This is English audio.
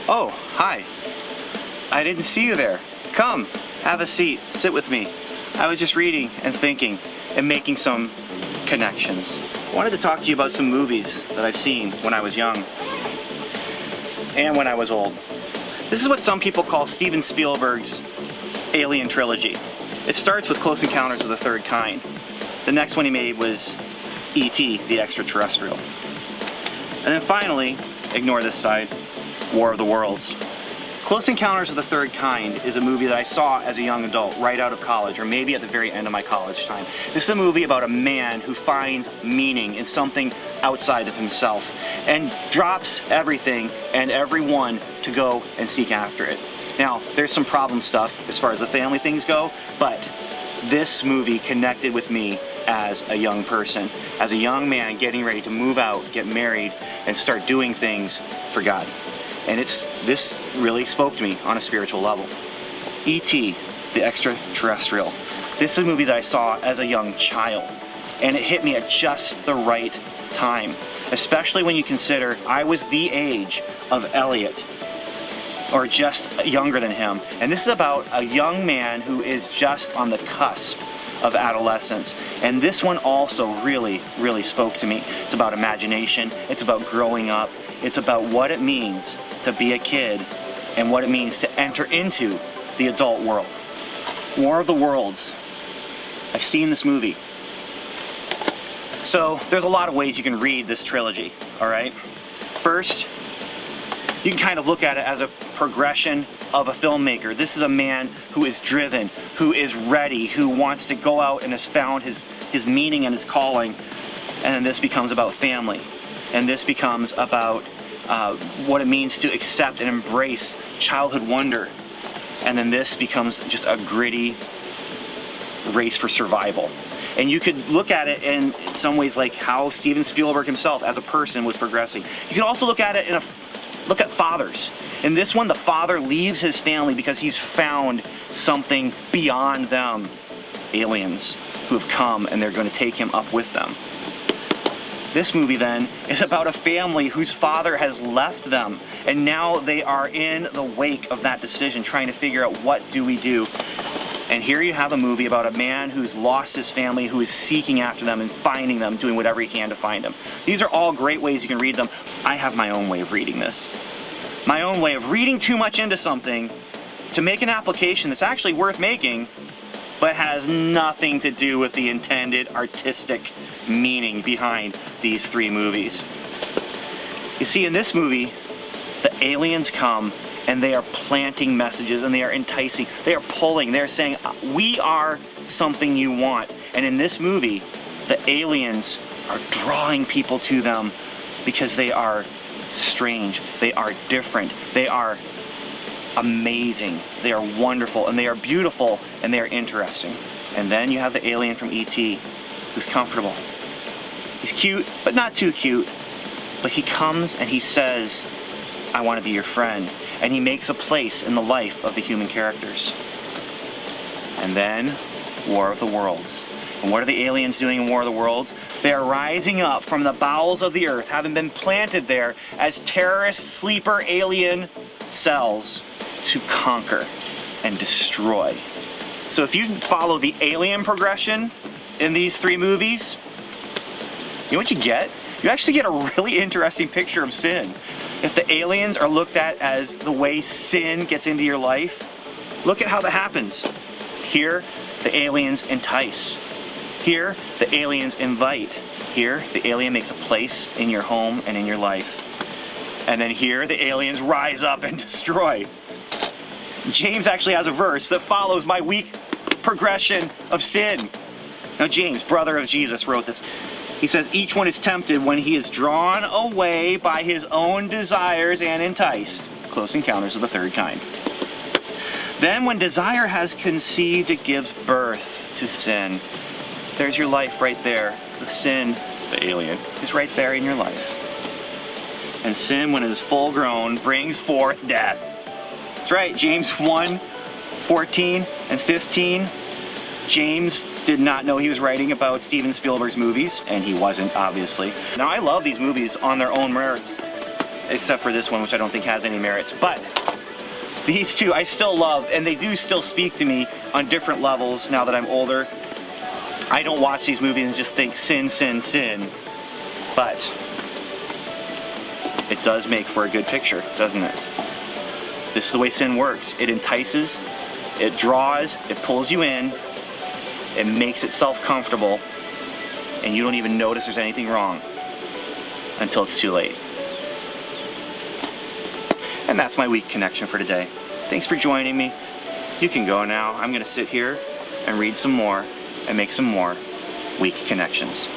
Oh, hi. I didn't see you there. Come, have a seat, sit with me. I was just reading and thinking and making some connections. I wanted to talk to you about some movies that I've seen when I was young and when I was old. This is what some people call Steven Spielberg's Alien Trilogy. It starts with Close Encounters of the Third Kind. The next one he made was E.T., the Extraterrestrial. And then finally, ignore this side, War of the Worlds. Close Encounters of the Third Kind is a movie that I saw as a young adult, right out of college, or maybe at the very end of my college time. This is a movie about a man who finds meaning in something outside of himself and drops everything and everyone to go and seek after it. Now, there's some problem stuff as far as the family things go, but this movie connected with me as a young person, as a young man getting ready to move out, get married, and start doing things for God. And this really spoke to me on a spiritual level. E.T., the Extraterrestrial. This is a movie that I saw as a young child, and it hit me at just the right time, especially when you consider I was the age of Elliot, or just younger than him. And this is about a young man who is just on the cusp of adolescence. And this one also really, really spoke to me. It's about imagination, it's about growing up, it's about what it means to be a kid and what it means to enter into the adult world. War of the Worlds. I've seen this movie. So there's a lot of ways you can read this trilogy, all right? First, you can kind of look at it as a progression of a filmmaker. This is a man who is driven, who is ready, who wants to go out and has found his meaning and his calling. And then this becomes about family. And this becomes about what it means to accept and embrace childhood wonder. And then this becomes just a gritty race for survival. And you could look at it in some ways like how Steven Spielberg himself as a person was progressing. You could also look at it look at fathers. In this one, the father leaves his family because he's found something beyond them. Aliens who have come and they're going to take him up with them. This movie then is about a family whose father has left them, and now they are in the wake of that decision, trying to figure out what do we do. And here you have a movie about a man who's lost his family, who is seeking after them and finding them, doing whatever he can to find them. These are all great ways you can read them. I have my own way of reading this. My own way of reading too much into something to make an application that's actually worth making, but has nothing to do with the intended artistic meaning behind these three movies. You see, in this movie, the aliens come and they are planting messages and they are enticing, they are pulling, they're saying, we are something you want. And in this movie, the aliens are drawing people to them because they are strange, they are different, they are amazing, they are wonderful, and they are beautiful, and they are interesting. And then you have the alien from E.T. who's comfortable. He's cute, but not too cute. But he comes and he says, I want to be your friend. And he makes a place in the life of the human characters. And then, War of the Worlds. And what are the aliens doing in War of the Worlds? They are rising up from the bowels of the earth, having been planted there as terrorist sleeper alien cells to conquer and destroy. So if you follow the alien progression in these three movies, you know what you get? You actually get a really interesting picture of sin. If the aliens are looked at as the way sin gets into your life, look at how that happens. Here, the aliens entice. Here, the aliens invite. Here, the alien makes a place in your home and in your life. And then here, the aliens rise up and destroy. James actually has a verse that follows my weak progression of sin. Now James, brother of Jesus, wrote this. He says, each one is tempted when he is drawn away by his own desires and enticed. Close Encounters of the Third Kind. Then when desire has conceived, it gives birth to sin. There's your life right there. The sin, the alien, is right there in your life. And sin, when it is full grown, brings forth death. That's right, James 1, 14 and 15. James did not know he was writing about Steven Spielberg's movies, and he wasn't, obviously. Now, I love these movies on their own merits, except for this one, which I don't think has any merits. But these two I still love, and they do still speak to me on different levels now that I'm older. I don't watch these movies and just think sin, sin, sin, but it does make for a good picture, doesn't it? This is the way sin works. It entices, it draws, it pulls you in, it makes itself comfortable, and you don't even notice there's anything wrong until it's too late. And that's my weak connection for today. Thanks for joining me. You can go now. I'm gonna sit here and read some more and make some more weak connections.